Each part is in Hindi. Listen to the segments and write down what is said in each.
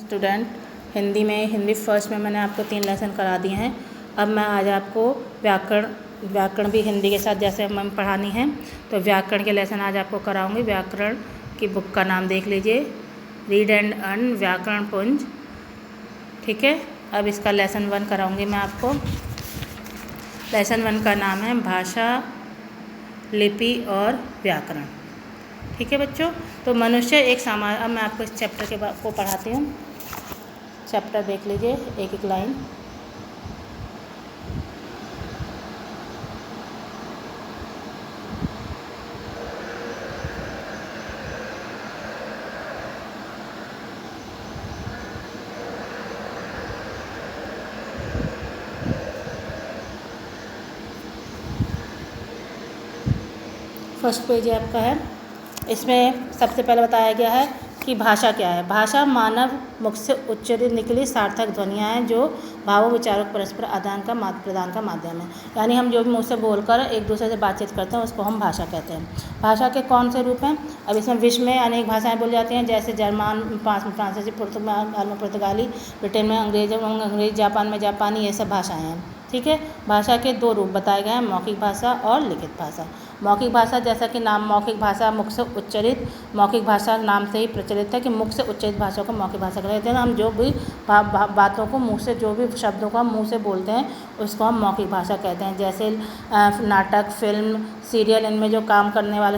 स्टूडेंट, हिंदी फर्स्ट में मैंने आपको 3 लेसन करा दिए हैं। अब मैं आज आपको व्याकरण भी हिंदी के साथ जैसे हमें पढ़ानी है, तो व्याकरण के लेसन आज आपको कराऊंगी। व्याकरण की बुक का नाम देख लीजिए, रीड एंड अर्न व्याकरण पुंज, ठीक है। अब इसका लेसन 1 कराऊंगी मैं आपको। लेसन 1 का नाम है भाषा, लिपि और व्याकरण, ठीक है बच्चों। तो मनुष्य एक सामान्य, अब मैं आपको इस चैप्टर को पढ़ाती हूँ। चैप्टर देख लीजिए, एक एक लाइन। फर्स्ट पेज आपका है। इसमें सबसे पहले बताया गया है कि भाषा क्या है। भाषा मानव मुख से उच्चारित निकली सार्थक ध्वनियाँ हैं जो भावों विचारों के परस्पर आदान का प्रदान का माध्यम है। यानी हम जो भी मुँह से बोलकर एक दूसरे से बातचीत करते हैं उसको हम भाषा कहते हैं। भाषा के कौन से रूप हैं? अब इसमें विश्व में अनेक भाषाएं बोली जाती हैं, जैसे जर्मन, फ्रांसीसी, पुर्तगाली, ब्रिटेन में अंग्रेजी, जापान में जापानी, ये सब भाषाएँ हैं, ठीक है। भाषा के 2 रूप बताए गए हैं, मौखिक भाषा और लिखित भाषा। मौखिक भाषा जैसा कि नाम मौखिक भाषा मुख से उच्चारित, मौखिक भाषा नाम से ही प्रचलित है कि मुख से उच्चारित भाषा को मौखिक भाषा कहते हैं। हम जो भी बातों को मुँह से, जो भी शब्दों को हम मुँह से बोलते हैं उसको हम मौखिक भाषा कहते हैं। जैसे नाटक, फिल्म, सीरियल, इनमें जो काम करने वाले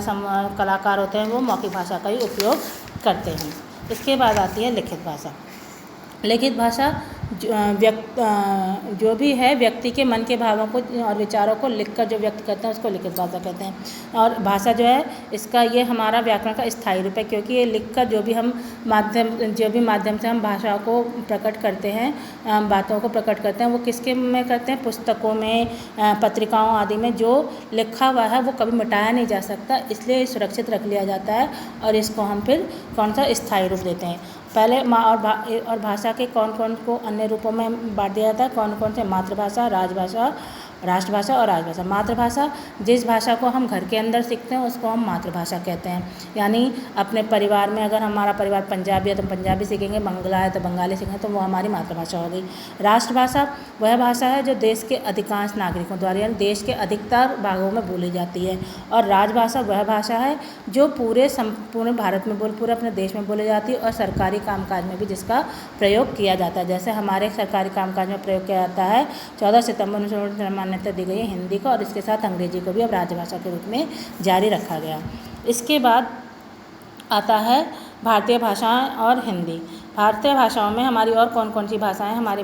कलाकार होते हैं वो मौखिक भाषा का ही उपयोग करते हैं। इसके बाद आती है लिखित भाषा। लिखित भाषा जो भी है व्यक्ति के मन के भावों को और विचारों को लिखकर जो व्यक्त करते हैं उसको लिखित भाषा कहते हैं। और भाषा जो है इसका, ये हमारा व्याकरण का स्थायी रूप है, क्योंकि ये लिखकर जो भी माध्यम से हम भाषा को प्रकट करते हैं, बातों को प्रकट करते हैं, वो किसके में करते हैं? पुस्तकों में, पत्रिकाओं आदि में जो लिखा हुआ है वो कभी मिटाया नहीं जा सकता, इसलिए सुरक्षित रख लिया जाता है और इसको हम फिर कौन सा स्थायी रूप देते हैं। पहले और भाषा के कौन कौन को अन्य रूपों में बांट दिया जाता है, कौन कौन से? मातृभाषा, राजभाषा, राष्ट्रभाषा और राजभाषा। मातृभाषा जिस भाषा को हम घर के अंदर सीखते हैं उसको हम मातृभाषा कहते हैं। यानी अपने परिवार में अगर हमारा परिवार पंजाबी है तो पंजाबी सीखेंगे, बंगला है तो बंगाली सीखेंगे, तो वो हमारी मातृभाषा हो गई। राष्ट्रभाषा वह भाषा है जो देश के अधिकांश नागरिकों द्वारा, यानी देश के अधिकतर भागों में बोली जाती है। और राजभाषा वह भाषा है जो पूरे भारत में पूरे अपने देश में बोली जाती है और सरकारी कामकाज में भी जिसका प्रयोग किया जाता है। जैसे हमारे सरकारी कामकाज में प्रयोग किया जाता है 14 सितंबर 1949 मान्यता दी गई है हिंदी को, और इसके साथ अंग्रेजी को भी अब राजभाषा के रूप में जारी रखा गया। इसके बाद आता है भारतीय भाषाएं और हिंदी। भारतीय भाषाओं में हमारी और कौन कौन सी भाषाएं? हमारे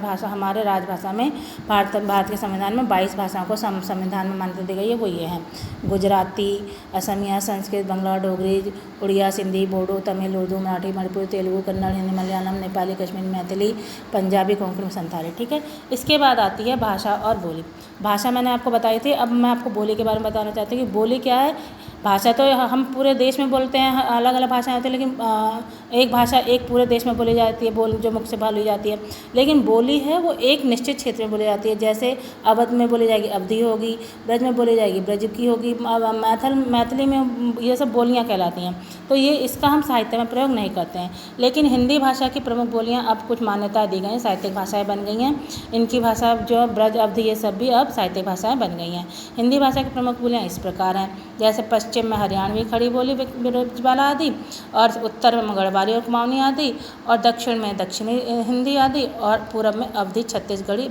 राजभाषा में भारत के संविधान में 22 भाषाओं को संविधान में मान्यता दी गई है। वो ये हैं: गुजराती, असमिया, संस्कृत, बंगला, डोगरी, उड़िया, सिंधी, बोडो, तमिल, उर्दू, मराठी, मणिपुरी, तेलुगु, कन्नड़, हिंदी, मलयालम, नेपाली, कश्मीरी, मैथिली, पंजाबी, कोंकणी, संथाली, ठीक है। इसके बाद आती है भाषा और बोली। भाषा मैंने आपको बताई थी, अब मैं आपको बोली के बारे में बताना चाहती हूँ कि बोली क्या है। भाषा तो हम पूरे देश में बोलते हैं, अलग अलग भाषाएं होती हैं, लेकिन एक भाषा एक पूरे देश में बोली जाती है, जो मुख से बोली जाती है। लेकिन बोली है वो एक निश्चित क्षेत्र में बोली जाती है। जैसे अवध में बोली जाएगी अवधी होगी, ब्रज में बोली जाएगी ब्रज की होगी, मैथिली में, ये सब बोलियाँ कहलाती हैं। तो ये इसका हम साहित्य में प्रयोग नहीं करते हैं। लेकिन हिंदी भाषा की प्रमुख बोलियाँ अब कुछ मान्यताएँ दी गई हैं, साहित्यिक भाषाएँ बन गई हैं। इनकी भाषा जो ब्रज, अवधी, ये सब भी अब साहित्यिक भाषाएँ बन गई हैं। हिंदी भाषा की प्रमुख बोलियाँ इस प्रकार हैं, जैसे पश्चिम में हरियाणवी, खड़ी बोली, ब्रजबाला आदि, और उत्तर में गढ़वाली और कुमाऊनी आदि, और दक्षिण में दक्षिणी हिंदी आदि, और पूरब में अवधी, छत्तीसगढ़ी,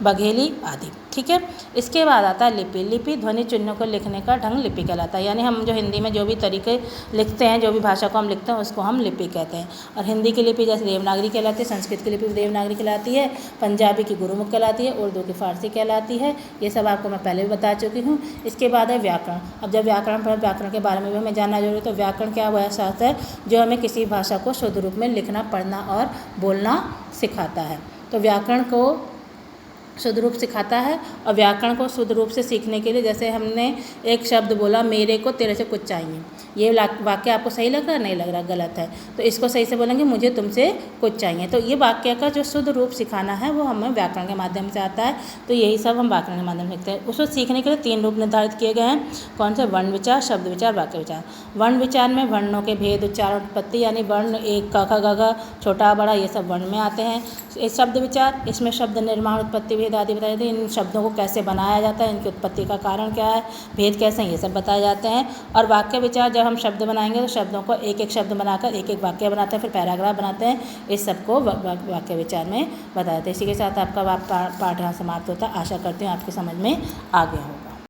बघेली आदि, ठीक है। इसके बाद आता है लिपि। लिपि ध्वनि चिन्हों को लिखने का ढंग लिपि कहलाता है। यानी हम जो हिंदी में जो भी तरीके लिखते हैं, जो भी भाषा को हम लिखते हैं उसको हम लिपि कहते हैं। और हिंदी की लिपि जैसे देवनागरी कहलाती है, संस्कृत की लिपि देवनागरी कहलाती है, पंजाबी की गुरुमुख कहलाती है, उर्दू की फारसी कहलाती है। ये सब आपको मैं पहले भी बता चुकी हूँ। इसके बाद है व्याकरण। अब जब व्याकरण के बारे में भी हमें जानना जरूरी है। तो व्याकरण क्या वह शास्त्र है जो हमें किसी भाषा को शुद्ध रूप में लिखना, पढ़ना और बोलना सिखाता है। तो व्याकरण को शुद्ध रूप सिखाता है। और व्याकरण को शुद्ध रूप से सीखने के लिए, जैसे हमने एक शब्द बोला, मेरे को तेरे से कुछ चाहिए, ये वाक्य आपको सही लग रहा है? नहीं लग रहा, गलत है। तो इसको सही से बोलेंगे, मुझे तुमसे कुछ चाहिए। तो ये वाक्य का जो शुद्ध रूप सिखाना है वो हमें व्याकरण के माध्यम से आता है। तो यही सब हम व्याकरण के माध्यम से सीखते हैं। उसको सीखने के लिए 3 रूप निर्धारित किए गए हैं। कौन से? वर्ण विचार, शब्द विचार, वाक्य विचार। वर्ण विचार में वर्णों के भेद, उच्चारण, उत्पत्ति, यानी वर्ण एक क ख ग घ, छोटा बड़ा, ये सब वर्ण में आते हैं। शब्द विचार, इसमें शब्द निर्माण, उत्पत्ति, भेद आदि बताए जाते हैं। इन शब्दों को कैसे बनाया जाता है, इनकी उत्पत्ति का कारण क्या है, भेद कैसे हैं, ये सब बताए जाते हैं। और वाक्य विचार, जब हम शब्द बनाएंगे तो शब्दों को एक एक शब्द बनाकर एक एक वाक्य बनाते हैं, फिर पैराग्राफ बनाते हैं। इस सबको वाक्य विचार में बताते हैं। इसी के साथ आपका पाठ यहाँ समाप्त होता है। आशा करती हूँ आपकी समझ में आ गया होगा।